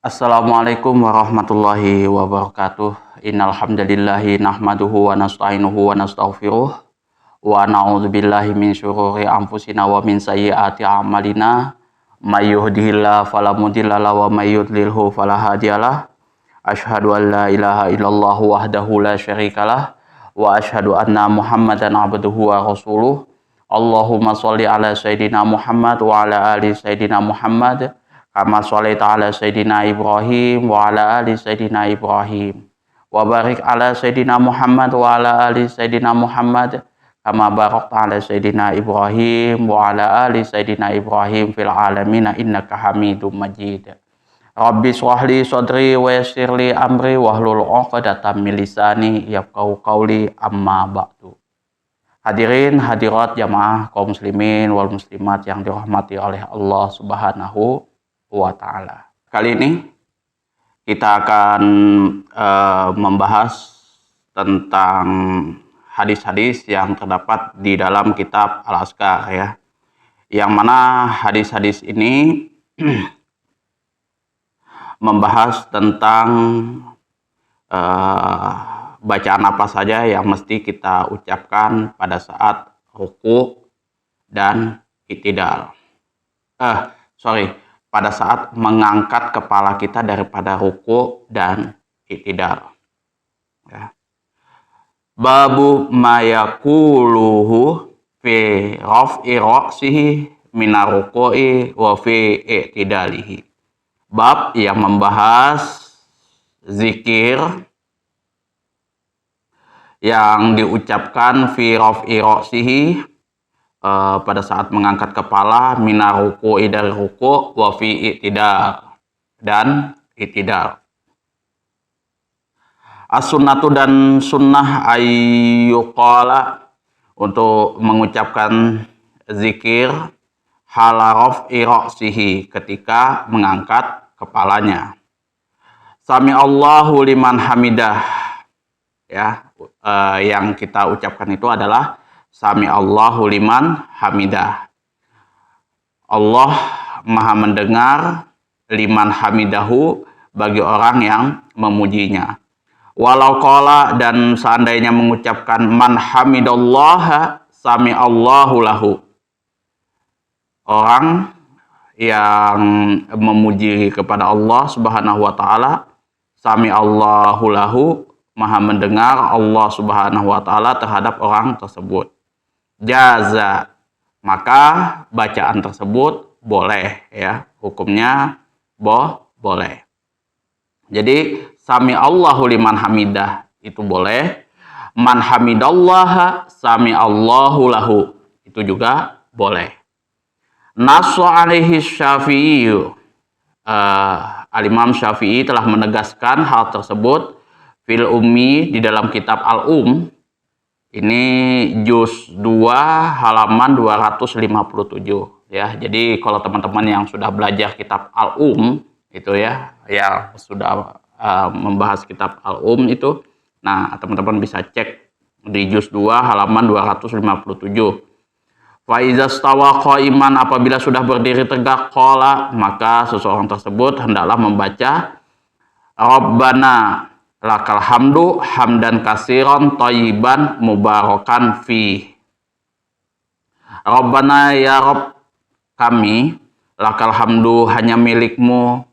Assalamualaikum warahmatullahi wabarakatuh. Innal hamdalillahi nahmaduhu wa nasta'inuhu wa nastaghfiruh wa na'udzubillahi min syururi anfusina wa min sayyiati a'malina. May yahdihillahu fala mudhillalah wa may yudlilhu fala hadiyalah. Asyhadu an la ilaha illallah wahdahu la syarikalah wa asyhadu anna Muhammadan abduhu wa rasuluh. Allahumma sholli ala sayidina Muhammad wa ala ali sayidina Muhammad kama sholaita ala Sayyidina Ibrahim wa ala ali Sayyidina Ibrahim wa barik ala Sayyidina Muhammad wa ala ali Sayyidina Muhammad kama barakta ala Sayyidina Ibrahim wa ala ali Sayyidina Ibrahim fil alamin innaka Hamidum Majid. Rabbi shrah li sadri wa yassir li amri wahlul 'uqdatam min lisani yafqahu qawli amma ba'du. Hadirin hadirat jamaah kaum muslimin wal muslimat yang dirahmati oleh Allah Subhanahu wa ta'ala. Kali ini kita akan membahas tentang hadis-hadis yang terdapat di dalam kitab Al-Azkar ya. Yang mana hadis-hadis ini membahas tentang bacaan apa saja yang mesti kita ucapkan pada saat ruku dan i'tidal. Pada saat mengangkat kepala kita daripada ruku dan i'tidal. Ya. Babu mayakuluhu fi raf'i ra'sihi minar ruku'i wa fi i'tidalihi. Bab yang membahas zikir yang diucapkan fi raf'i ra'sihi pada saat mengangkat kepala minar ruku'i dari ruku' wa fi i'tidal dan i'tidal. As-sunnatu dan sunnah ayyuqala untuk mengucapkan zikir hala raf'i ra'sihi ketika mengangkat kepalanya. Sami Allahu liman hamidah ya, yang kita ucapkan itu adalah Sami Allahu liman hamidah. Allah maha mendengar liman hamidahu bagi orang yang memujinya. Walau qala dan seandainya mengucapkan man hamidallaha sami Allahu lahu. Orang yang memuji kepada Allah Subhanahu wa taala, sami Allahu lahu, maha mendengar Allah Subhanahu wa taala terhadap orang tersebut. Jaza, maka bacaan tersebut boleh ya, hukumnya boleh. Jadi sami Allahu liman hamidah itu boleh, man hamidallaha sami Allahu lahu itu juga boleh. Nasu alaihi Syafi'i, Al-Imam Syafi'i telah menegaskan hal tersebut fil ummi di dalam kitab Al-Um. Ini juz 2 halaman 257 ya. Jadi kalau teman-teman yang sudah belajar kitab Al-Um itu ya, yang sudah membahas kitab Al-Um itu, nah teman-teman bisa cek di juz 2 halaman 257. Fa iza stawa qaiman, apabila sudah berdiri tegak, qala, maka seseorang tersebut hendaklah membaca Rabbana lakal hamdu hamdan kasiron thayyiban mubarakan fi. Rabbana ya Rabb kami, lakal hamdu hanya milikmu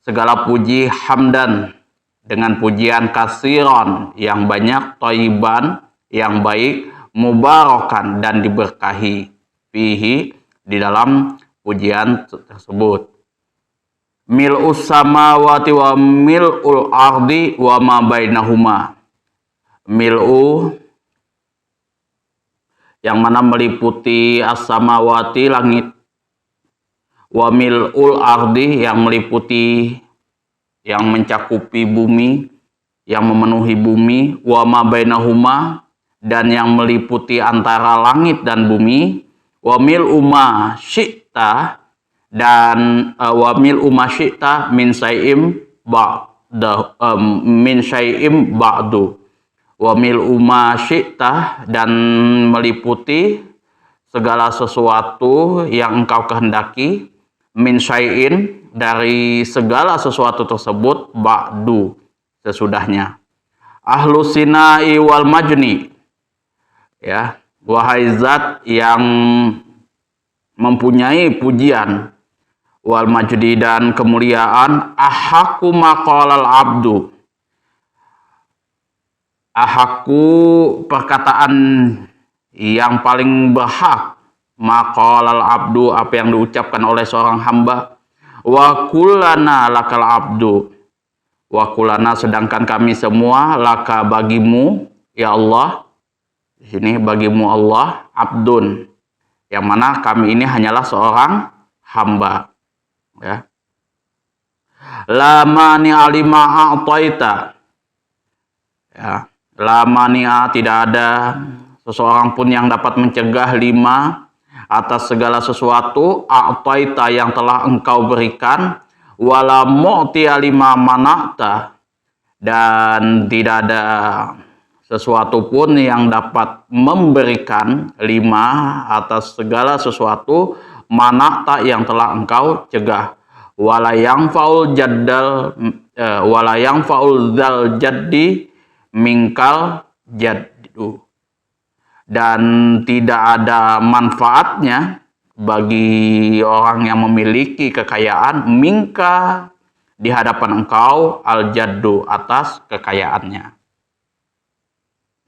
segala puji, hamdan dengan pujian, kasiron yang banyak, thayyiban yang baik, mubarakan dan diberkahi, fihi di dalam pujian tersebut. Mil'us samawati wa mil'ul ardi wa ma bainahuma. Mil'u yang mana meliputi as-samawati langit, wa mil'ul ardi yang meliputi, yang mencakupi bumi, yang memenuhi bumi, wa ma bainahuma dan yang meliputi antara langit dan bumi, wa mil'u ma syi'ta dan wa mil'u ma syi'ta min syai'im ba'du wa mil'u ma syi'ta dan meliputi segala sesuatu yang engkau kehendaki, min syai'in dari segala sesuatu tersebut ba'du, sesudahnya. Ahlus sinai wal majni, ya, wahai zat yang mempunyai pujian, wal majdi dan kemuliaan, ahaku maqalal abdu, ahaku perkataan yang paling berhak, maqalal abdu apa yang diucapkan oleh seorang hamba, wa kullana lakal abdu, wa kullana sedangkan kami semua, laka bagimu ya Allah, di sini bagimu Allah, abdun, yang mana kami ini hanyalah seorang hamba, ya. La mani'a lima a'taita, ya, la mani'a tidak ada seseorang pun yang dapat mencegah lima atas segala sesuatu a'taita yang telah engkau berikan, wala mu'tiya lima mana'ta, dan tidak ada sesuatu pun yang dapat memberikan lima atas segala sesuatu mana'ta yang telah engkau cegah, wala yang faul jaddal, wala yang faul zal jaddi mingkal jaddu, dan tidak ada manfaatnya bagi orang yang memiliki kekayaan mingka di hadapan engkau al jaddu atas kekayaannya.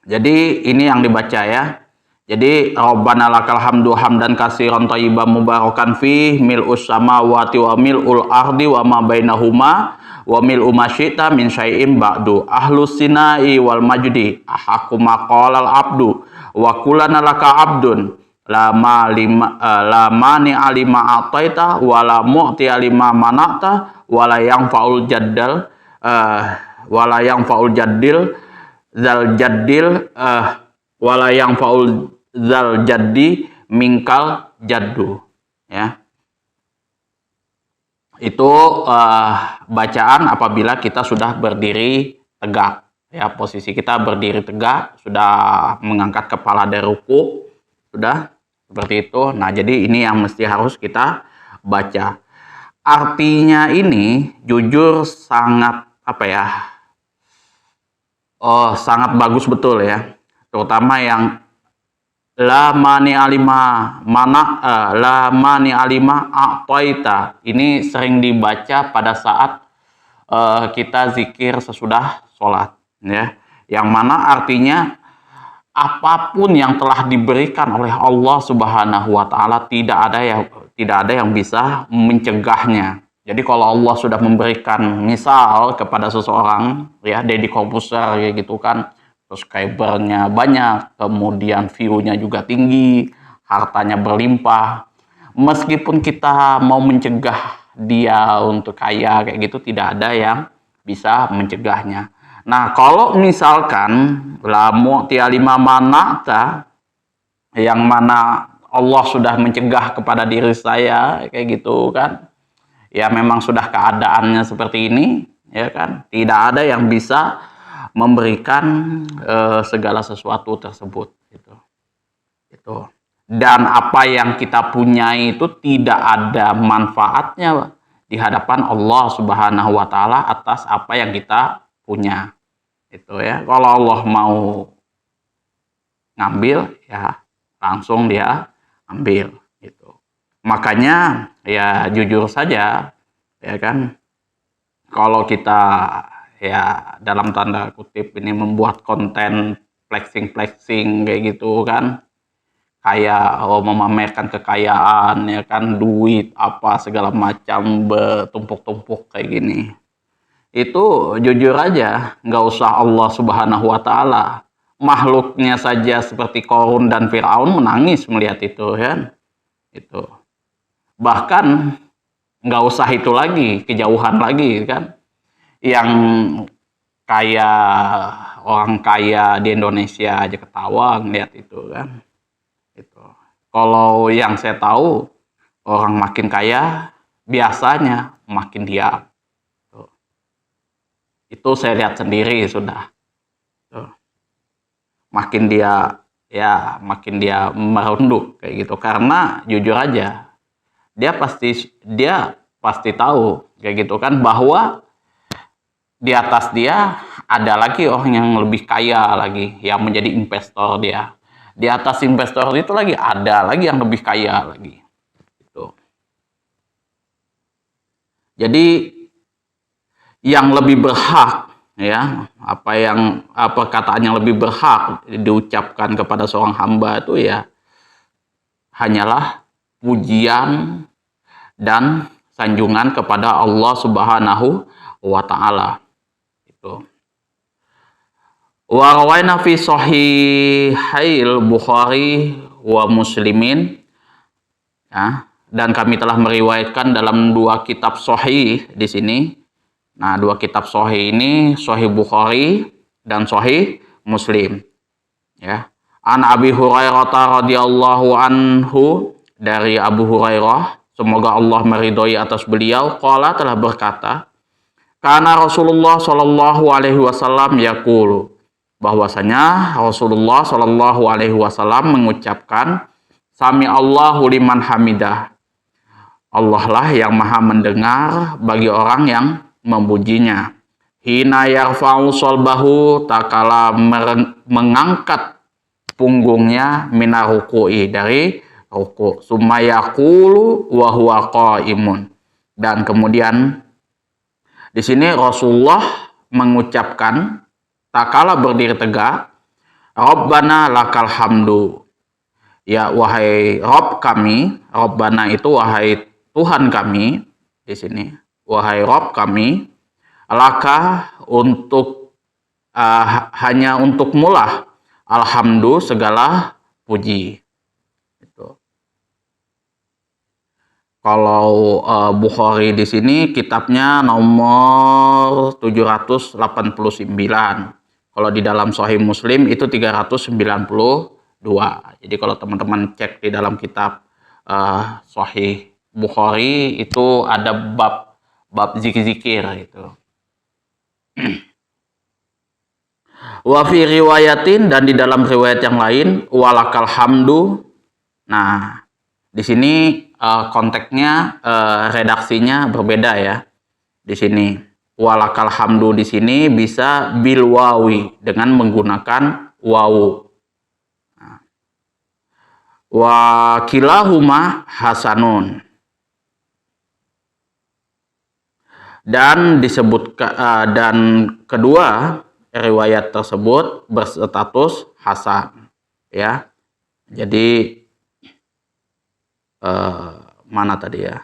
Jadi ini yang dibaca, ya. Jadi Rabbana lakal hamdu hamdan katsiran thayyiban mubarakan fi mil'us samawati wa mil'ul ardi wa ma bainahuma wa mil'u ma syi'ta min syai'in ba'du. Ahlus sinai wal majdi ahaqqu maqalal abdu wa kullana laka abdun la mani alima ataita wa la mu'ti alima manata wa la yang faul jaddal wa la yang faul jaddil zal jaddil wala yang faul zal jaddi mingkal jaddu, ya. Itu bacaan apabila kita sudah berdiri tegak, ya, posisi kita berdiri tegak, sudah mengangkat kepala dari ruku, sudah seperti itu. Nah, jadi ini yang mesti harus kita baca. Artinya ini jujur sangat sangat bagus betul, ya, terutama yang la mani alima a'taita ini sering dibaca pada saat kita zikir sesudah sholat, ya, yang mana artinya apapun yang telah diberikan oleh Allah Subhanahu wa Ta'ala tidak ada yang bisa mencegahnya. Jadi kalau Allah sudah memberikan misal kepada seseorang, ya, Deddy Corbuzier kayak gitu kan, subscribernya banyak, kemudian view-nya juga tinggi, hartanya berlimpah, meskipun kita mau mencegah dia untuk kaya kayak gitu, tidak ada yang bisa mencegahnya. Nah, kalau misalkan la mu'tiya lima mana'ta, yang mana Allah sudah mencegah kepada diri saya kayak gitu kan, ya memang sudah keadaannya seperti ini, ya kan, tidak ada yang bisa memberikan segala sesuatu tersebut, itu. Dan apa yang kita punya itu tidak ada manfaatnya di hadapan Allah Subhanahu wa Ta'ala atas apa yang kita punya, itu, ya. Kalau Allah mau ngambil, ya langsung dia ambil, gitu. Makanya ya jujur saja, ya kan, kalau kita, ya dalam tanda kutip ini membuat konten flexing kayak gitu kan, kayak memamerkan kekayaan, ya kan, duit apa segala macam bertumpuk-tumpuk kayak gini, itu jujur aja nggak usah Allah Subhanahu wa Ta'ala, makhluknya saja seperti Qarun dan Fir'aun menangis melihat itu, kan, itu. Bahkan nggak usah itu lagi, kejauhan lagi kan, yang orang kaya di Indonesia aja ketawa ngeliat itu kan, itu. Kalau yang saya tahu, orang makin kaya biasanya makin diam, itu saya lihat sendiri sudah, makin dia merunduk kayak gitu, karena jujur aja dia pasti tahu kayak gitu kan, bahwa di atas dia ada lagi orang yang lebih kaya lagi yang menjadi investor dia. Di atas investor itu lagi ada lagi yang lebih kaya lagi. Gitu. Jadi yang lebih berhak, ya, perkataan yang lebih berhak diucapkan kepada seorang hamba itu ya hanyalah pujian dan sanjungan kepada Allah Subhanahu wa taala. Itu. Wa rawaina fi sahihail Bukhari wa Muslimin, ya, dan kami telah meriwayatkan dalam dua kitab sahih di sini. Nah, dua kitab sahih ini Sahih Bukhari dan Sahih Muslim. Ya. An Abi Hurairah radhiyallahu anhu, dari Abu Hurairah, semoga Allah meridhoi atas beliau, qala telah berkata, karena Rasulullah Shallallahu alaihi wasallam yaqulu, bahwasanya Rasulullah Shallallahu alaihi wasallam mengucapkan, sami Allahu liman hamidah. Allah lah yang maha mendengar bagi orang yang memujinya. Hina yarfa'u solbahu, takala mengangkat punggungnya, mina ruku'i, dari ruku', summa yaqulu wa huwa qaimun, dan kemudian di sini Rasulullah mengucapkan takala berdiri tegak, Rabbana lakal hamdu, ya wahai Rabb kami. Rabbana itu wahai Tuhan kami di sini, wahai Rabb kami, laka untuk hanya untuk mulah, alhamdu segala puji. Itu. Kalau Bukhari di sini kitabnya nomor 789. Kalau di dalam Sahih Muslim itu 392. Jadi kalau teman-teman cek di dalam kitab Sahih Bukhari itu ada bab zikir itu. Wa fi riwayatin, dan di dalam riwayat yang lain, walakal hamdu. Nah, di sini konteksnya, redaksinya berbeda ya. Di sini walakal hamdu di sini bisa bil wawi, dengan menggunakan wawu. Nah, wa kilahuma hasanun, dan disebutkan dan kedua riwayat tersebut berstatus hasan, ya. Jadi mana tadi ya?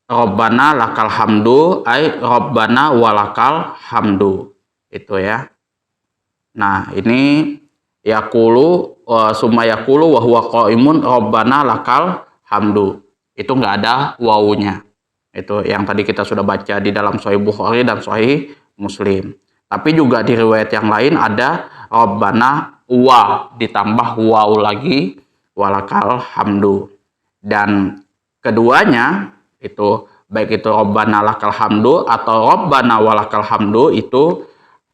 Rabbana lakal hamdu, ay Rabbana walakal hamdu, itu ya. Nah, ini yaqulu summa yaqulu wa huwa qaimun Rabbana lakal hamdu. Itu enggak ada wawunya. Itu yang tadi kita sudah baca di dalam Sahih Bukhari dan Sahih Muslim. Tapi juga di riwayat yang lain ada Rabbana wa ditambah waw lagi, walakal hamdu. Dan keduanya itu, baik itu Rabbana lakal hamdu atau Rabbana walakal hamdu, itu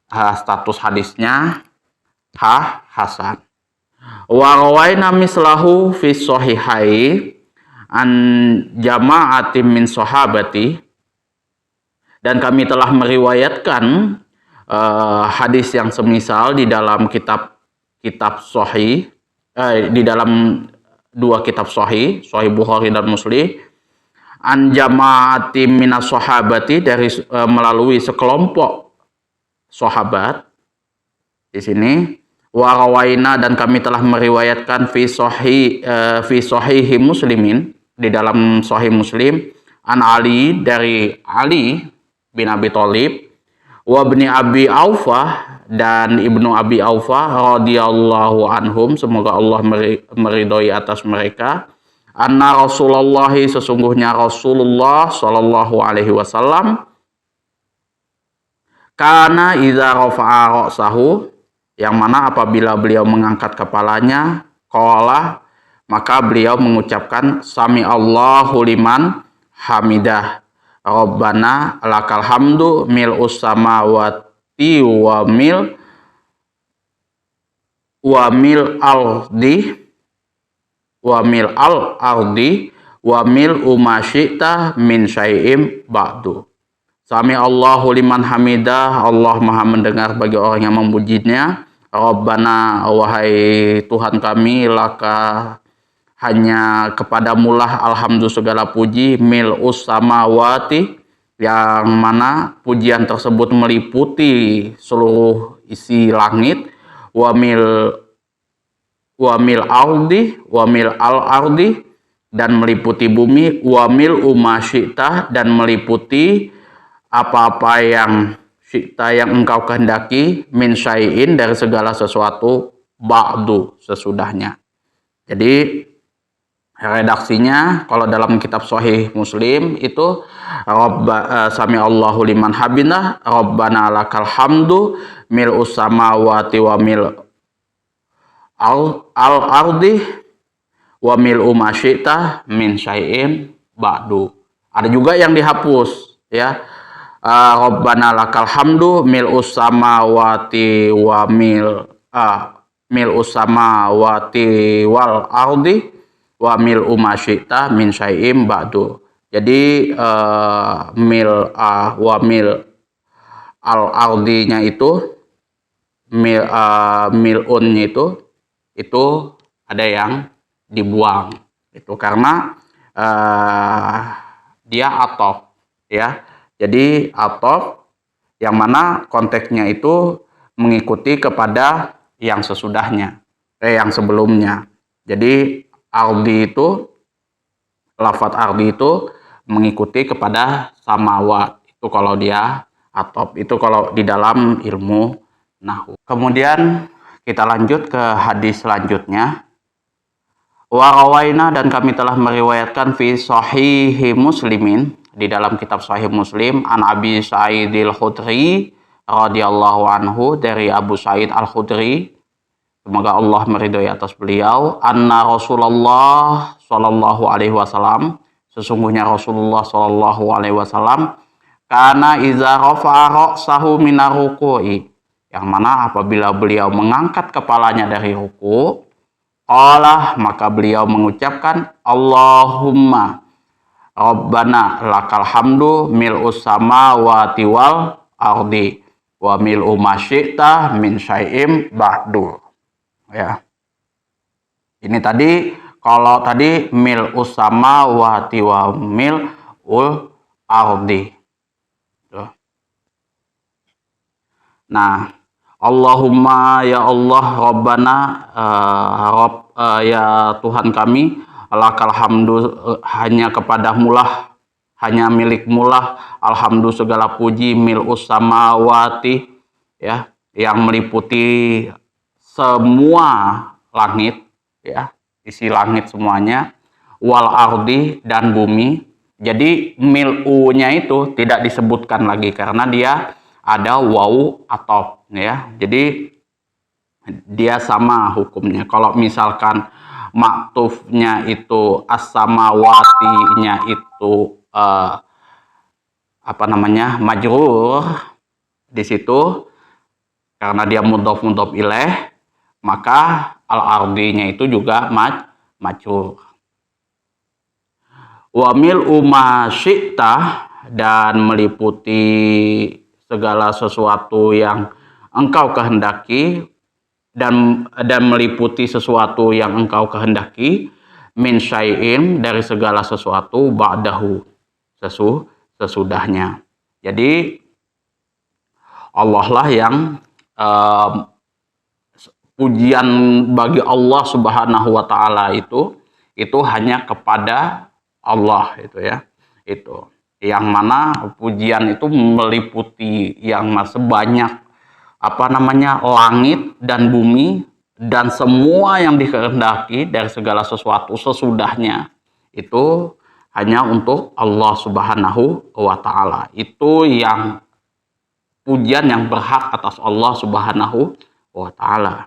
status hadisnya hasan. Wa rawaina mislahu fi sahihai an jama'atim min sahabati, dan kami telah meriwayatkan hadis yang semisal di dalam kitab sahih, di dalam dua kitab sahih, Sahih Bukhari dan Muslim, an jama'atim minas sahabati, dari melalui sekelompok sahabat. Di sini wa rawaina, dan kami telah meriwayatkan fi sahihi Muslimin, di dalam Sahih Muslim, an Ali, dari Ali bin Abi Thalib, wa ibni Abi Aufah, dan ibnu Abi Aufah radhiyallahu anhum, semoga Allah meridhoi atas mereka, anna Rasulullah, sesungguhnya Rasulullah sallallahu alaihi wasallam, kana idza rafa'a ra'sahu, yang mana apabila beliau mengangkat kepalanya, qala, maka beliau mengucapkan sami Allahu liman hamidah, Rabbana lakal hamdu mil'us samawati wa mil ardi wa mil al ardi wa mil umasyita min syai'im ba'du. Sami Allahu liman hamidah, Allah maha mendengar bagi orang yang memujinya. Rabbana, wahai Tuhan kami, laka, hanya kepadamulah alhamdulillah segala puji, mil'us samawati, yang mana pujian tersebut meliputi seluruh isi langit, wa mil ardi, wa mil al ardi, dan meliputi bumi, wa mil umasyita, dan meliputi apa-apa yang syita yang engkau kehendaki, min syai'in, dari segala sesuatu, ba'du, sesudahnya. Jadi redaksinya kalau dalam kitab Sahih Muslim itu sami Allahu liman hamidah, Rabbana lakal hamdu mil'us samawati wa mil al ardi wa mil umasyita min syai'in ba'du. Ada juga yang dihapus ya. Rabbana lakal hamdu mil'us samawati wa mil'us samawati wal ardi wa mil umasyita min syai'im ba'du. Jadi wa mil al ardinya itu mil'unnya itu ada yang dibuang. Itu karena dia atof ya. Jadi atof yang mana konteksnya itu mengikuti kepada yang sesudahnya, yang sebelumnya. Jadi ardi itu, lafadz ardi itu mengikuti kepada samawat. Itu kalau dia atof, itu kalau di dalam ilmu nahwu. Kemudian kita lanjut ke hadis selanjutnya. Wa rawaina, dan kami telah meriwayatkan fi sahihi muslimin, di dalam kitab Sahih Muslim, an Abi Sa'id al-Khudri radhiyallahu anhu, dari Abu Sa'id al-Khudri, semoga Allah meridhai atas beliau, anna Rasulullah sallallahu alaihi wasallam, sesungguhnya Rasulullah sallallahu alaihi wasallam, kana iza rafa'a ra'sahu minar ruku'i, yang mana apabila beliau mengangkat kepalanya dari ruku, qala, maka beliau mengucapkan Allahumma Rabbana lakal hamdu mil'us samawati wal ardi wa mil'u masyita min syai'im ba'du. Ya. Ini tadi, kalau tadi mil'us samawati wa mil'ul ardi. Tuh. Nah, Allahumma, ya Allah, Rabbana, ya Tuhan kami, lakal hamdu, hanya kepadamulah, hanya milikmulah, alhamdulillah segala puji, mil'us samawati, ya, yang meliputi semua langit, ya, isi langit semuanya, wal ardi, dan bumi. Jadi mil'unya itu tidak disebutkan lagi karena dia ada wawu atop, ya. Jadi dia sama hukumnya. Kalau misalkan maktufnya itu as-samawatinya itu majrur di situ, karena dia mudhof ilaih, maka al-ardinya itu juga majrur. Wa mil'u ma syi'ta, dan meliputi segala sesuatu yang engkau kehendaki, dan meliputi sesuatu yang engkau kehendaki, min syai'in, dari segala sesuatu, ba'dahu, sesudahnya. Jadi Allah lah yang pujian bagi Allah Subhanahu wa taala itu hanya kepada Allah, itu ya. Itu yang mana pujian itu meliputi yang sebanyak langit dan bumi, dan semua yang dikehendaki dari segala sesuatu sesudahnya, itu hanya untuk Allah Subhanahu wa taala. Itu yang pujian yang berhak atas Allah Subhanahu wa taala.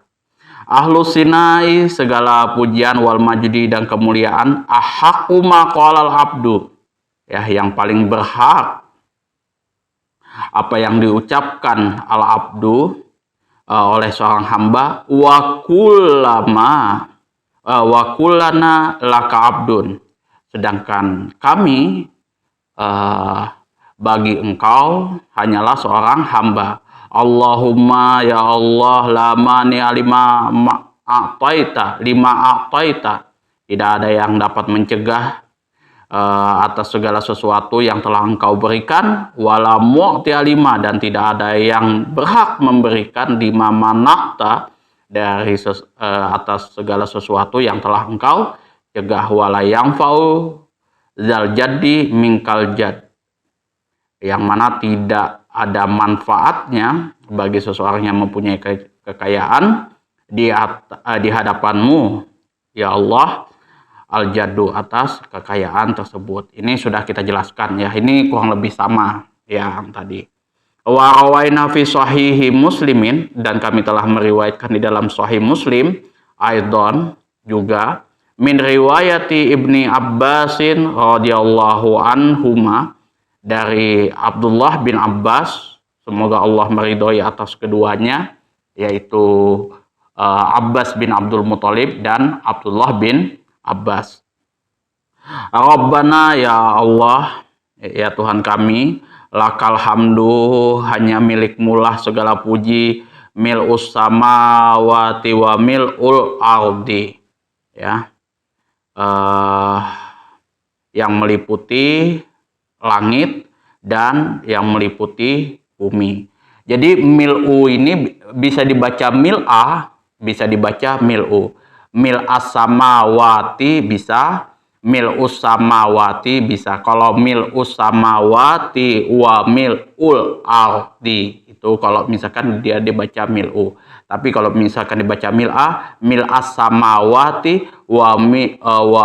Ahlus Sinai, segala pujian wal majdi, dan kemuliaan, ahaqqu ma qalal abdu, ya, yang paling berhak apa yang diucapkan al-abdu oleh seorang hamba, wa kullama, wa kullana laka abdun, sedangkan kami bagi engkau hanyalah seorang hamba. Allahumma ya Allah la mani lima a'taita, tidak ada yang dapat mencegah atas segala sesuatu yang telah engkau berikan, wala mu'ti lima, dan tidak ada yang berhak memberikan lima manakta dari atas segala sesuatu yang telah engkau cegah, wala yang fau zal jaddi minkal jad, yang mana tidak ada manfaatnya bagi seseorang yang mempunyai kekayaan di hadapanmu ya Allah al-jaddu, atas kekayaan tersebut. Ini sudah kita jelaskan ya, ini kurang lebih sama yang tadi. Wa rawaina fi sahihi muslimin, dan kami telah meriwayatkan di dalam sahih Muslim aidon juga min riwayati Ibni Abbasin radhiyallahu anhuma, dari Abdullah bin Abbas, semoga Allah meridhoi atas keduanya, yaitu Abbas bin Abdul Muthalib dan Abdullah bin Abbas. Rabbana ya Allah, ya Tuhan kami, lakal hamdu, hanya milikmulah segala puji, mil'us samawati wa mil'ul ardi, ya, yang meliputi langit dan yang meliputi bumi. Jadi mil'u ini bisa dibaca mil'ah, bisa dibaca mil'u. Mil'as samawati bisa, mil'us samawati bisa. Kalau mil'us samawati wa mil'ul ardi, itu kalau misalkan dia dibaca mil'u. Tapi kalau misalkan dibaca mil'ah, mil'as samawati wa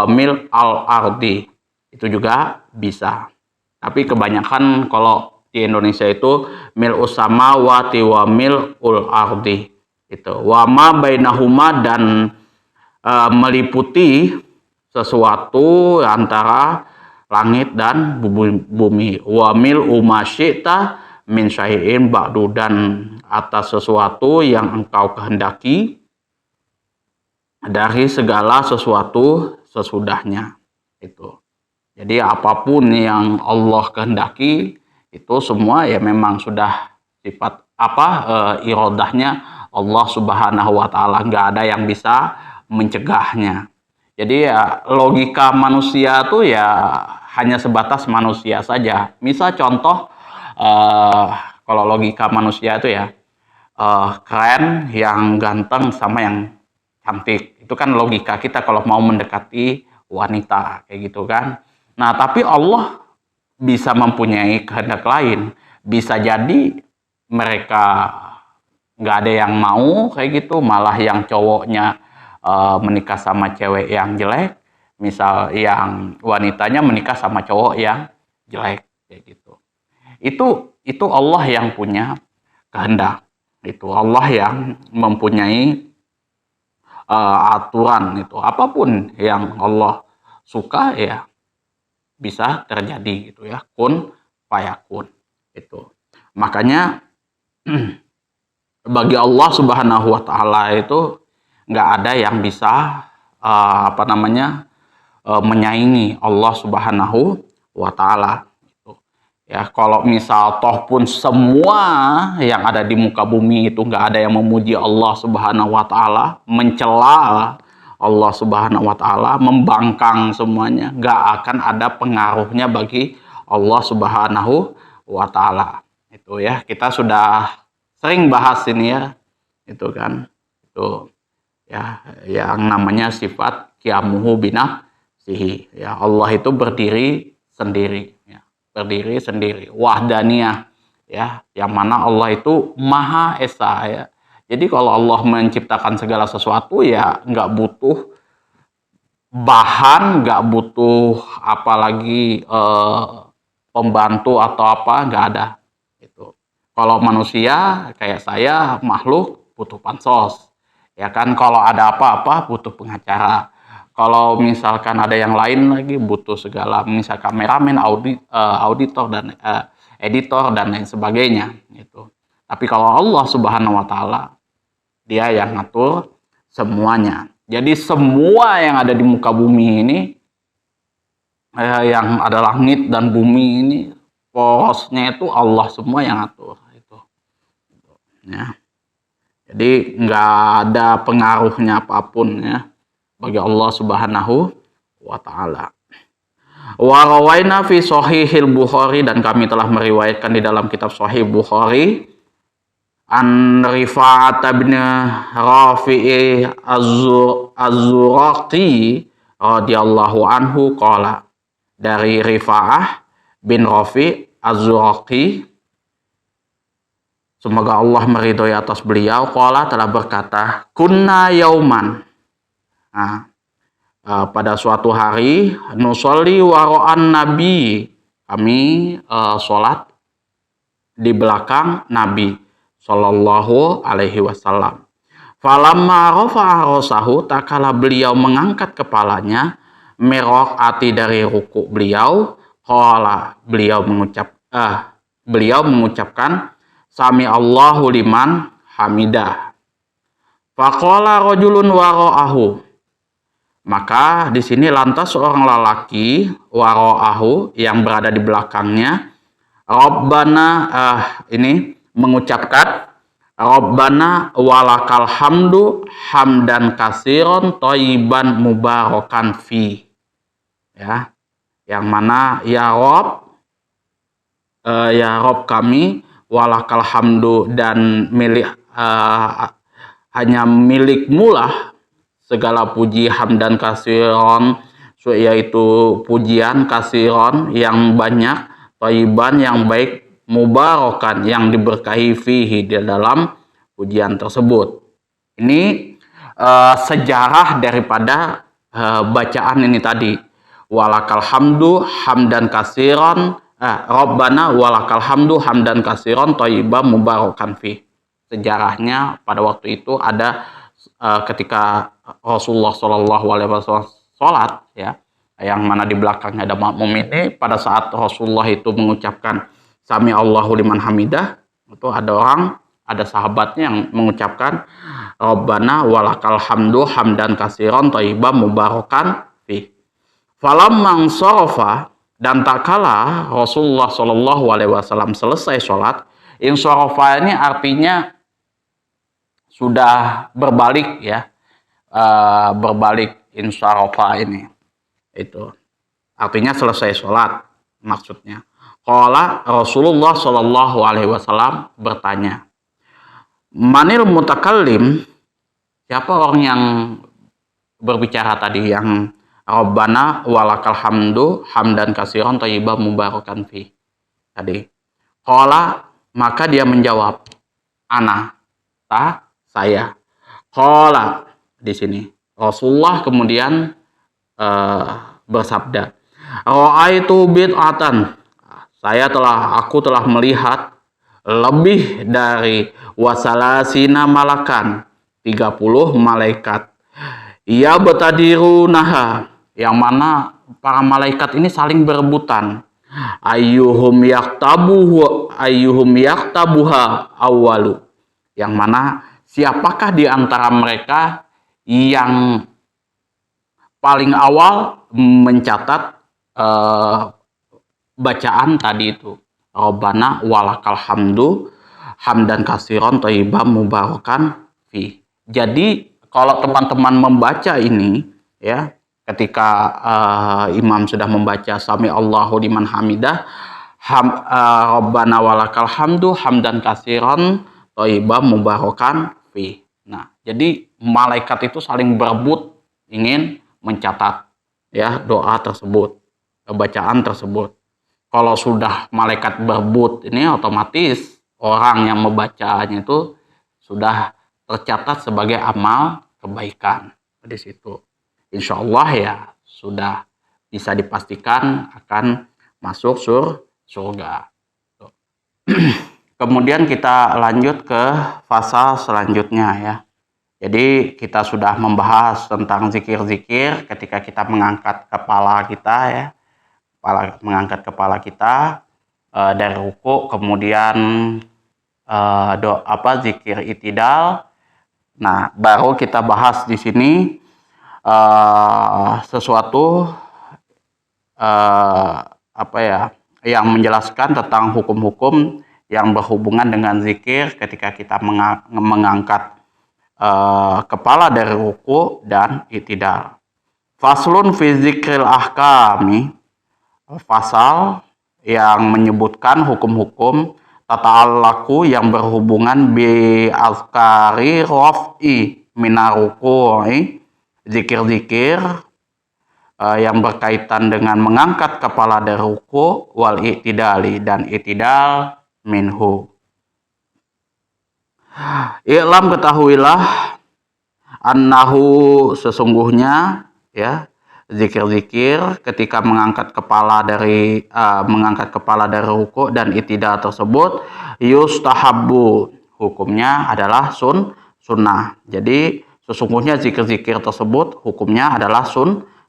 mil'al ardi, itu juga bisa. Tapi kebanyakan kalau di Indonesia itu mil'us samawati wa mil'ul ardi, itu wa ma bainahuma, dan meliputi sesuatu antara langit dan bumi, wa mil'u ma syi'ta min syai'in ba'du, dan atas sesuatu yang engkau kehendaki dari segala sesuatu sesudahnya. Itu jadi apapun yang Allah kehendaki itu semua ya memang sudah sifat irodahnya Allah Subhanahu wa Ta'ala, nggak ada yang bisa mencegahnya. Jadi ya logika manusia tuh ya hanya sebatas manusia saja. Misal contoh, kalau logika manusia itu ya keren yang ganteng sama yang cantik, itu kan logika kita kalau mau mendekati wanita kayak gitu kan. Nah, tapi Allah bisa mempunyai kehendak lain. Bisa jadi mereka nggak ada yang mau kayak gitu, malah yang cowoknya menikah sama cewek yang jelek, misal yang wanitanya menikah sama cowok yang jelek kayak gitu. Itu Allah yang punya kehendak. Itu Allah yang mempunyai aturan. Itu apapun yang Allah suka ya bisa terjadi gitu ya, kun fayakun. Itu makanya bagi Allah Subhanahu wa Ta'ala itu nggak ada yang bisa menyaingi Allah Subhanahu wa Ta'ala. Gitu. Ya, kalau misal toh pun semua yang ada di muka bumi itu nggak ada yang memuji Allah Subhanahu wa Ta'ala, mencela Allah Subhanahu wa Ta'ala, membangkang semuanya, nggak akan ada pengaruhnya bagi Allah Subhanahu wa Ta'ala. Itu ya, kita sudah sering bahas ini ya, itu kan, itu ya yang namanya sifat qiyamuhu binafsihi, ya Allah itu berdiri sendiri, ya, berdiri sendiri, wahdaniyah, ya, yang mana Allah itu maha esa, ya. Jadi kalau Allah menciptakan segala sesuatu ya nggak butuh bahan, nggak butuh apalagi pembantu atau apa, nggak ada. Itu. Kalau manusia kayak saya makhluk butuh pansos, ya kan. Kalau ada apa-apa butuh pengacara. Kalau misalkan ada yang lain lagi butuh segala, misal kameramen, auditor dan editor dan lain sebagainya. Itu. Tapi kalau Allah Subhanahu wa Ta'ala, dia yang ngatur semuanya. Jadi semua yang ada di muka bumi ini, yang ada langit dan bumi ini, porosnya itu Allah semua yang atur itu. Ya. Jadi nggak ada pengaruhnya apapun ya bagi Allah Subhanahu wa Ta'ala. Wa rawaina fi Shahihil Bukhari, dan kami telah meriwayatkan di dalam kitab Sahih Bukhari, an Rifa'at bin Rafi'i Az-Zuraqi radhiyallahu anhu qala, dari Rifa'ah bin Rafi' Az-Zuraqi, semoga Allah meridhoi atas beliau, qala, telah berkata, kunna yauman, pada suatu hari, nusolli waro'an nabi, kami sholat di belakang Nabi Sallallahu Alaihi Wasallam. Falamma rafa'a rasahu, tak kala beliau mengangkat kepalanya, merokati dari ruku beliau, qala, beliau mengucapkan sami Allahu liman hamidah. Faqala rajulun wara'ahu, maka di sini lantas seorang lelaki wara'ahu yang berada di belakangnya, Rabbana, ini mengucapkan Rabbana walakal hamdu hamdan kasiron thayyiban mubarakan fi, ya, yang mana ya Rob kami, walakal hamdu, dan milik hanya milikmu lah segala puji, hamdan kasiron, yaitu pujian, kasiron yang banyak, thayyiban yang baik, mubarakan yang diberkahi, fihi di dalam pujian tersebut. Ini sejarah daripada bacaan ini tadi, walakal hamdu hamdan kasiron, Rabbana walakal hamdu hamdan kasiron thayyiban mubarakan fi. Sejarahnya pada waktu itu ada ketika Rasulullah Shallallahu Alaihi Wasallam sholat, ya, yang mana di belakangnya ada makmum ini, pada saat Rasulullah itu mengucapkan sami Allahu liman hamidah, itu ada sahabatnya yang mengucapkan Rabbana walakal hamdu hamdan kasiron thayyiban mubarakan fi. Falamma sarafa, dan tak kala Rasulullah Shallallahu Alaihi Wasallam selesai sholat, insarafa ini artinya sudah berbalik, ya, berbalik. Insarafa ini itu artinya selesai sholat maksudnya. Qala, Rasulullah Shallallahu Alaihi Wasallam bertanya, manil mutakallim, siapa orang yang berbicara tadi, yang Rabbana walakal hamdu hamdan kasiron thayyiban mubarakan fi tadi. Qala, maka dia menjawab, ana, saya. Qala, di sini Rasulullah kemudian bersabda, ra'aitu bid'atan, aku telah melihat lebih dari wasalasina malakan, 30 malaikat, ya betadirunaha, yang mana para malaikat ini saling berebutan, ayyuhum yaktabuha awwalu, yang mana siapakah di antara mereka yang paling awal mencatat bacaan tadi itu, Rabbana walakal hamdu hamdan kasiron thayyiban mubarakan fi. Jadi kalau teman-teman membaca ini, ya, ketika imam sudah membaca sami Allahu liman hamidah, Rabbana walakal hamdu hamdan kasiron thayyiban mubarakan fi. Nah, jadi malaikat itu saling berebut ingin mencatat, ya, doa tersebut, bacaan tersebut. Kalau sudah malaikat berebut ini, otomatis orang yang membacanya itu sudah tercatat sebagai amal kebaikan. Di situ insya Allah ya sudah bisa dipastikan akan masuk surga. Kemudian kita lanjut ke fasa selanjutnya, ya. Jadi kita sudah membahas tentang zikir-zikir ketika kita mengangkat kepala kita, ya. Mengangkat kepala kita dari ruku, kemudian zikir itidal. Nah, baru kita bahas di sini sesuatu yang menjelaskan tentang hukum-hukum yang berhubungan dengan zikir ketika kita mengangkat kepala dari ruku dan i'tidal. Faslun fi zikril ahkami, pasal yang menyebutkan hukum-hukum tata'allaku yang berhubungan bi azkari raf'i minaruku'i, zikir-zikir yang berkaitan dengan mengangkat kepala dari ruku, wal i'tidali, dan i'tidal minhu. I'lam, ketahuilah, annahu, sesungguhnya, ya, zikir-zikir ketika mengangkat kepala dari ruku dan i'tidal tersebut yustahabbu, hukumnya adalah sunnah. Jadi sesungguhnya zikir-zikir tersebut hukumnya adalah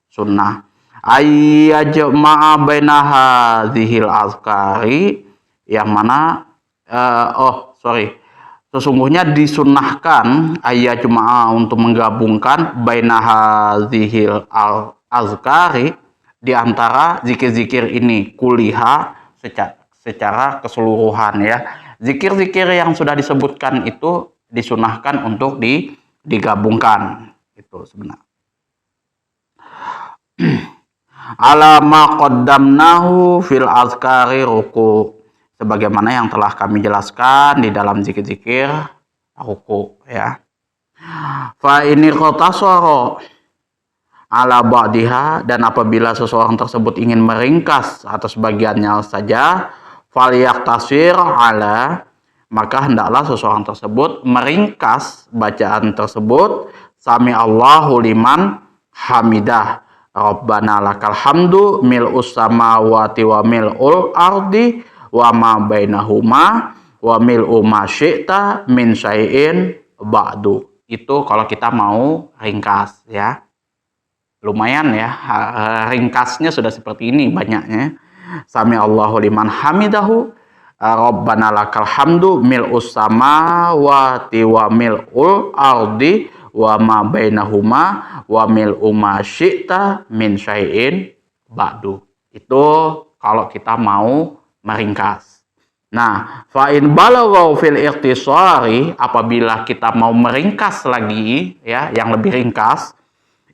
sunnah. Ayyajma'a baina hadzihil azkari, yang mana sesungguhnya disunnahkan ayyajma'a, untuk menggabungkan baina hadzihil azkari, di antara zikir-zikir ini, kuliha, secara keseluruhan, ya. Zikir-zikir yang sudah disebutkan itu disunahkan untuk digabungkan, itu sebenarnya. Ala ma qaddamnahu fil azkari ruku, sebagaimana yang telah kami jelaskan di dalam zikir-zikir ruku, ya. Fa ini qatasara ala ba'diha, dan apabila seseorang tersebut ingin meringkas atau sebagiannya saja, falyaqtasir ala, maka hendaklah seseorang tersebut meringkas bacaan tersebut, sami Allahu liman hamidah, Rabbana lakal hamdu mil'us samawati wa mil'ul ardi wa ma bainahuma wa mil'u ma syi'ta min syai'in ba'du. Itu kalau kita mau ringkas, ya. Lumayan, ya, ringkasnya sudah seperti ini banyaknya. Sami Allahu liman hamidahu, Rabbana lakal hamdu mil'us samawati wa mil'ul ardi wa ma bainahuma wa mil'u ma syi'ta min syai'in ba'du. Itu kalau kita mau meringkas. Nah, fa in balagha fil ikhtisari, apabila kita mau meringkas lagi, ya, yang lebih ringkas,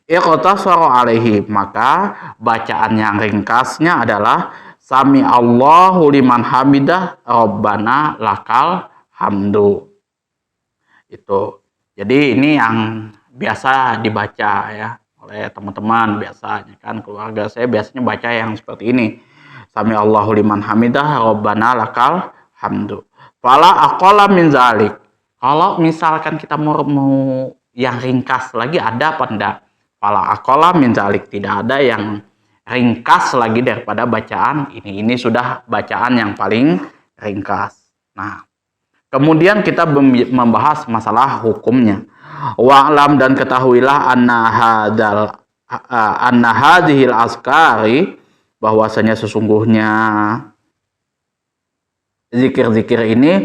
iqtasara alaihi, maka bacaan yang ringkasnya adalah sami Allahu liman hamidah, Rabbana lakal hamdu. Itu. Jadi ini yang biasa dibaca, ya, oleh teman-teman biasanya, kan, keluarga saya biasanya baca yang seperti ini. Sami Allahu liman hamidah, Rabbana lakal hamdu. Fala aqalla min zalik. Kalau misalkan kita mau yang ringkas lagi, ada apa enggak? Fala aqalla min zalik, tidak ada yang ringkas lagi daripada bacaan ini. Ini sudah bacaan yang paling ringkas. Nah, kemudian kita membahas masalah hukumnya. Wa'lam, dan ketahuilah anna hadhil azkari, bahwasanya sesungguhnya zikir-zikir ini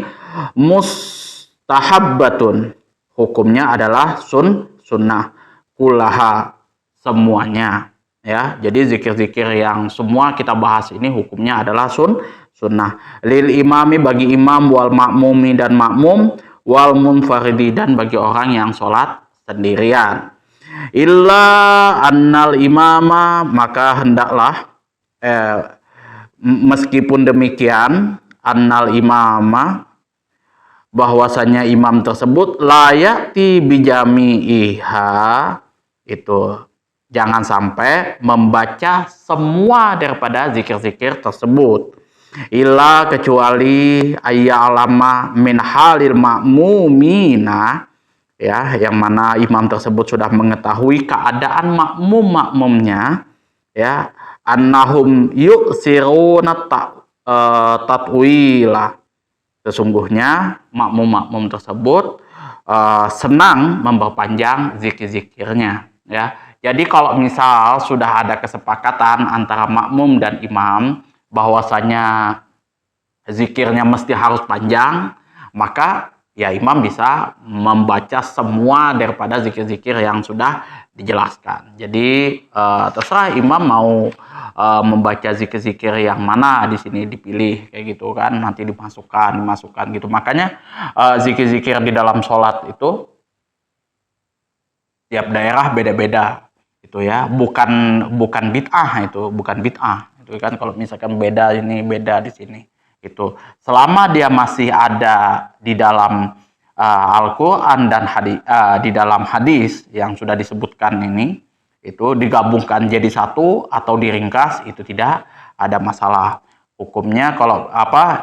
mustahabbatun, hukumnya adalah sunnah, kullaha, semuanya, ya. Jadi zikir-zikir yang semua kita bahas ini hukumnya adalah sunnah. Lil imami, bagi imam, wal makmumi, dan makmum, wal munfaridi, dan bagi orang yang sholat sendirian. Illa annal imama, maka hendaklah meskipun demikian, annal imama, bahwasanya imam tersebut layati bijami'iha, itu jangan sampai membaca semua daripada zikir-zikir tersebut. Illa, kecuali ayya'lama min halil ma'mumina, ya, yang mana imam tersebut sudah mengetahui keadaan makmumnya, ya, annahum yu'siruna tatwila, sesungguhnya makmum tersebut senang memperpanjang zikir-zikirnya, ya. Jadi kalau misal sudah ada kesepakatan antara makmum dan imam bahwasanya zikirnya mesti harus panjang, maka ya imam bisa membaca semua daripada zikir-zikir yang sudah dijelaskan. Jadi terserah imam mau membaca zikir-zikir yang mana di sini dipilih kayak gitu kan, nanti dimasukkan gitu. Makanya zikir-zikir di dalam sholat itu tiap daerah beda-beda itu ya, bukan bid'ah, itu bukan bid'ah itu kan. Kalau misalkan beda ini beda di sini itu, selama dia masih ada di dalam Al-Quran dan di dalam hadis yang sudah disebutkan ini, itu digabungkan jadi satu atau diringkas, itu tidak ada masalah hukumnya. Kalau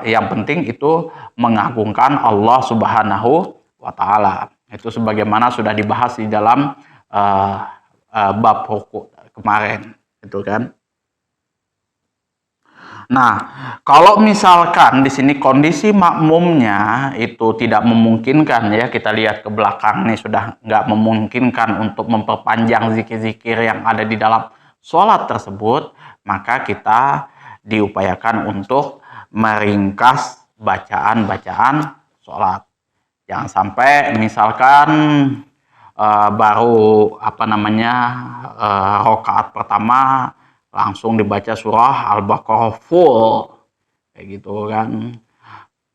yang penting itu mengagungkan Allah Subhanahu wa Ta'ala. Itu sebagaimana sudah dibahas di dalam bab hukum kemarin, itu kan. Nah, kalau misalkan di sini kondisi makmumnya itu tidak memungkinkan ya, kita lihat ke belakang nih sudah nggak memungkinkan untuk memperpanjang zikir-zikir yang ada di dalam sholat tersebut, maka kita diupayakan untuk meringkas bacaan-bacaan sholat. Jangan sampai misalkan baru rakaat pertama langsung dibaca surah Al-Baqarah full kayak gitu kan.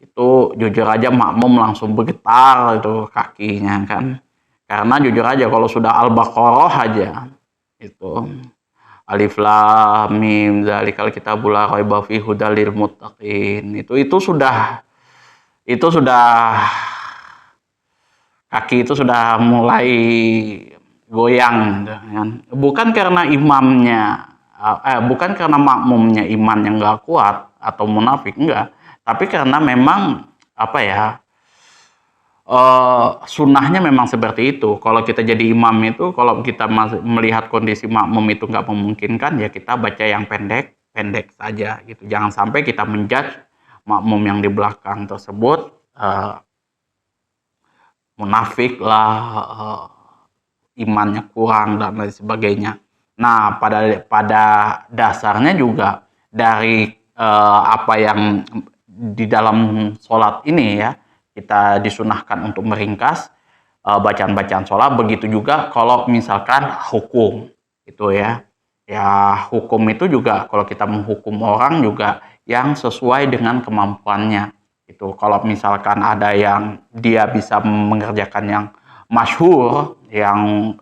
Itu jujur aja makmum langsung bergetar itu kakinya kan, karena jujur aja kalau sudah Al-Baqarah aja itu Alif Lam Mim Dzalikal Kitabul La Raiba Fihi Hudal lil Muttaqin, itu sudah kaki itu sudah mulai goyang kan. Bukan karena imamnya bukan karena makmumnya iman yang nggak kuat atau munafik, enggak, tapi karena memang sunnahnya memang seperti itu. Kalau kita jadi imam itu, kalau kita melihat kondisi makmum itu nggak memungkinkan, ya kita baca yang pendek saja gitu. Jangan sampai kita menjudge makmum yang di belakang tersebut munafik lah, imannya kurang dan lain sebagainya. Nah, pada dasarnya juga dari apa yang di dalam sholat ini ya, kita disunahkan untuk meringkas bacaan-bacaan sholat. Begitu juga kalau misalkan hukum itu ya, hukum itu juga kalau kita menghukum orang juga yang sesuai dengan kemampuannya. Itu kalau misalkan ada yang dia bisa mengerjakan yang masyhur, yang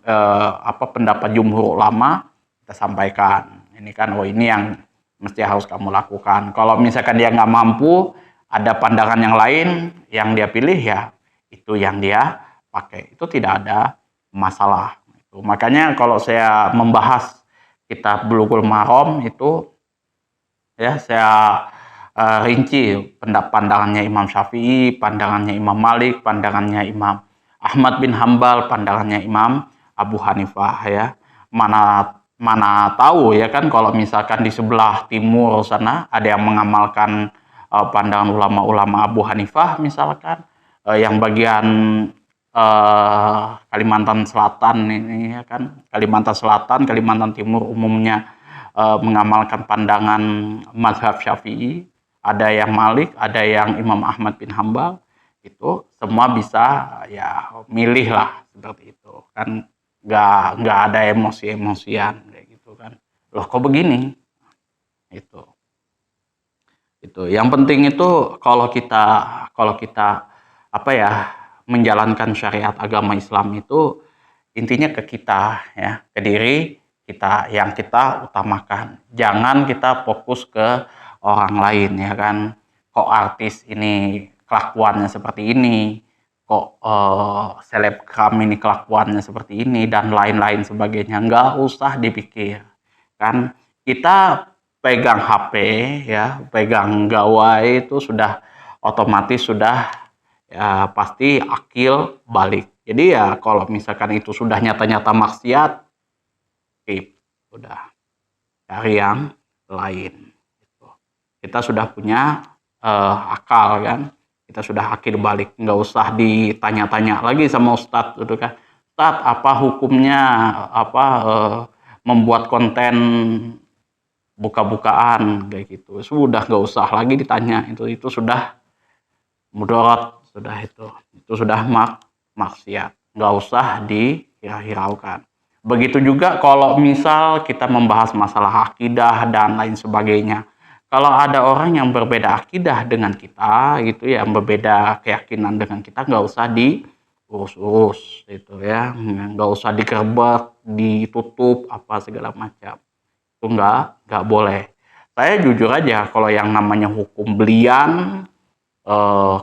pendapat jumhur ulama, kita sampaikan ini kan, ini yang mesti harus kamu lakukan. Kalau misalkan dia nggak mampu, ada pandangan yang lain yang dia pilih, ya itu yang dia pakai, itu tidak ada masalah. Itu makanya kalau saya membahas kitab Bulughul Maram itu ya, saya rinci pandangannya Imam Syafi'i, pandangannya Imam Malik, pandangannya Imam Ahmad bin Hambal, pandangannya Imam Abu Hanifah ya. Mana tahu ya kan, kalau misalkan di sebelah timur sana ada yang mengamalkan pandangan ulama-ulama Abu Hanifah misalkan, yang bagian Kalimantan Selatan ini ya kan, Kalimantan Selatan, Kalimantan Timur umumnya mengamalkan pandangan mazhab Syafi'i, ada yang Malik, ada yang Imam Ahmad bin Hambal. Itu semua bisa ya, milih lah seperti itu kan, nggak ada emosian kayak gitu kan, loh kok begini. Itu yang penting itu kalau kita menjalankan syariat agama Islam itu intinya ke kita ya, ke diri kita yang kita utamakan. Jangan kita fokus ke orang lain ya kan, kok artis ini kelakuannya seperti ini, kok selebgram ini kelakuannya seperti ini, dan lain-lain sebagainya. Nggak usah dipikir kan, kita pegang HP ya, pegang gawai itu sudah otomatis sudah ya pasti akil balik. Jadi ya kalau misalkan itu sudah nyata-nyata maksiat, udah cari yang lain. Kita sudah punya akal kan, kita sudah akil balik, nggak usah ditanya-tanya lagi sama Ustadz gitu kan. Ustadz, apa hukumnya membuat konten buka-bukaan kayak gitu. Sudah nggak usah lagi ditanya, itu sudah mudarat, sudah itu sudah maksiat, nggak usah dihiraukan. Begitu juga kalau misal kita membahas masalah akidah dan lain sebagainya. Kalau ada orang yang berbeda akidah dengan kita gitu ya, yang berbeda keyakinan dengan kita, nggak usah diurus-urus gitu ya, nggak usah digerebek, ditutup apa segala macam. Itu nggak boleh. Saya jujur aja kalau yang namanya hukum belian,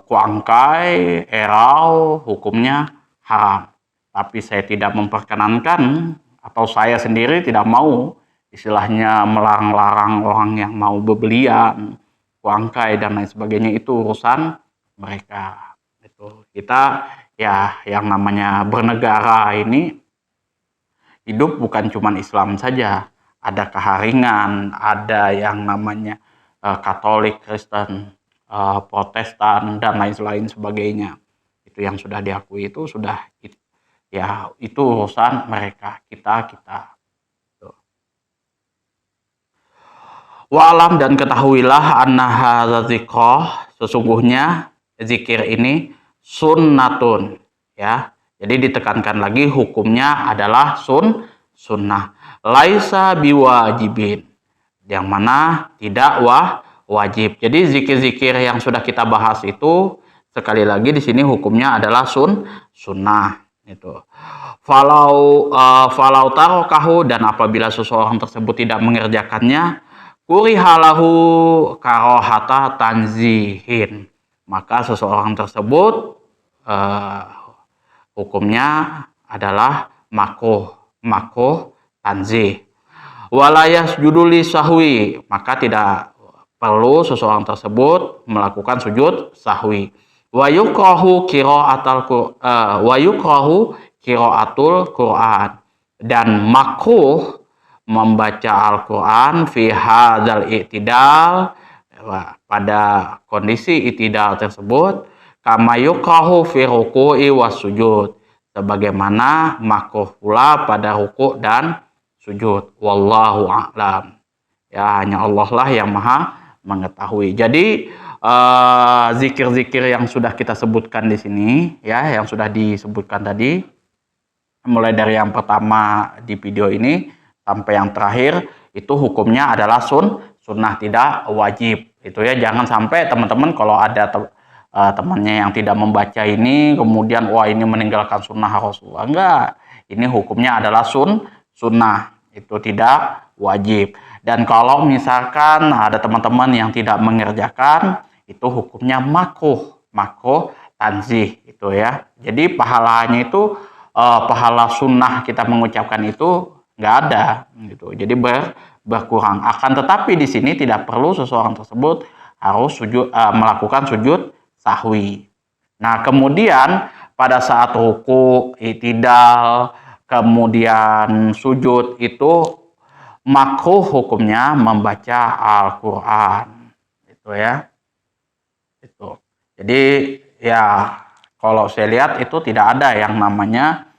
kuangkai, erau, hukumnya haram. Tapi saya tidak memperkenankan atau saya sendiri tidak mau istilahnya melarang-larang orang yang mau bebelian, kuangkai dan lain sebagainya, itu urusan mereka. Itu kita ya yang namanya bernegara ini hidup bukan cuma Islam saja, ada keharingan, ada yang namanya Katolik, Kristen, Protestan dan lain-lain sebagainya. Itu yang sudah diakui, itu sudah ya itu urusan mereka, kita. Wa'alam, dan ketahuilah annaha dzikra, sesungguhnya zikir ini sunnatun, ya. Jadi ditekankan lagi hukumnya adalah sunnah. Laisa biwajibin, yang mana tidak wajib. Jadi zikir-zikir yang sudah kita bahas itu sekali lagi di sini hukumnya adalah sunnah itu. Falau tarokahu, dan apabila seseorang tersebut tidak mengerjakannya, kurihalahu karohata tanzihin, maka seseorang tersebut hukumnya adalah makruh tanzih. Walayas juduli sahwi, maka tidak perlu seseorang tersebut melakukan sujud sahwi. Wayukrahu qiraatul Quran, dan makruh membaca Al-Quran fi hadzal i'tidal, pada kondisi i'tidal tersebut, kama yukrahu fi ruku'i was sujud, sebagaimana makruh pula pada ruku' dan sujud. Wallahu a'lam. Ya, hanya Allah lah yang maha mengetahui. Jadi zikir-zikir yang sudah kita sebutkan di sini, ya, yang sudah disebutkan tadi, mulai dari yang pertama di video ini sampai yang terakhir, itu hukumnya adalah sunnah, tidak wajib. Itu ya, jangan sampai teman-teman kalau ada temannya yang tidak membaca ini kemudian wah ini meninggalkan sunnah Rasulullah. Enggak, ini hukumnya adalah sunnah, itu tidak wajib. Dan kalau misalkan ada teman-teman yang tidak mengerjakan, itu hukumnya makruh tanzih itu ya. Jadi pahalanya itu pahala sunnah kita mengucapkan itu nggak ada gitu. Jadi berkurang. Akan tetapi di sini tidak perlu seseorang tersebut harus melakukan sujud sahwi. Nah, kemudian pada saat ruku, i'tidal, kemudian sujud, itu makruh hukumnya membaca Al-Quran. Itu ya. Itu. Jadi ya kalau saya lihat itu tidak ada yang namanya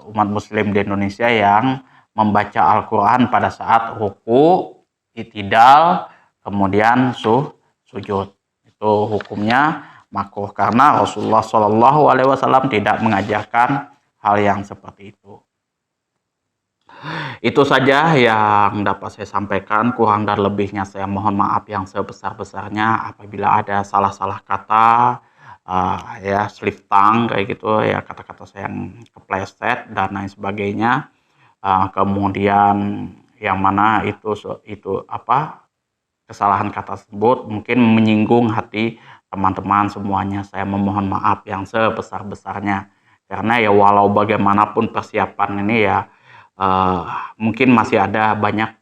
umat muslim di Indonesia yang membaca Al-Quran pada saat ruku, i'tidal, kemudian sujud. Itu hukumnya makruh karena Rasulullah SAW tidak mengajarkan hal yang seperti itu. Itu saja yang dapat saya sampaikan. Kurang dan lebihnya saya mohon maaf yang sebesar-besarnya apabila ada salah-salah kata, ya slip tongue kayak gitu ya, kata-kata saya yang kepleset dan lain sebagainya. Kemudian yang mana itu kesalahan kata tersebut mungkin menyinggung hati teman-teman semuanya. Saya memohon maaf yang sebesar-besarnya, karena ya walau bagaimanapun persiapan ini ya mungkin masih ada banyak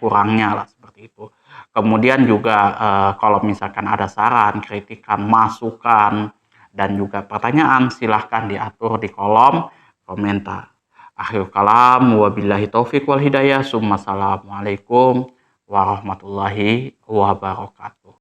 kurangnya lah seperti itu. Kemudian juga kalau misalkan ada saran, kritikan, masukan, dan juga pertanyaan, silahkan diatur di kolom komentar. Akhir kalam, wabillahi taufiq wal hidayah. Assalamualaikum warahmatullahi wabarakatuh.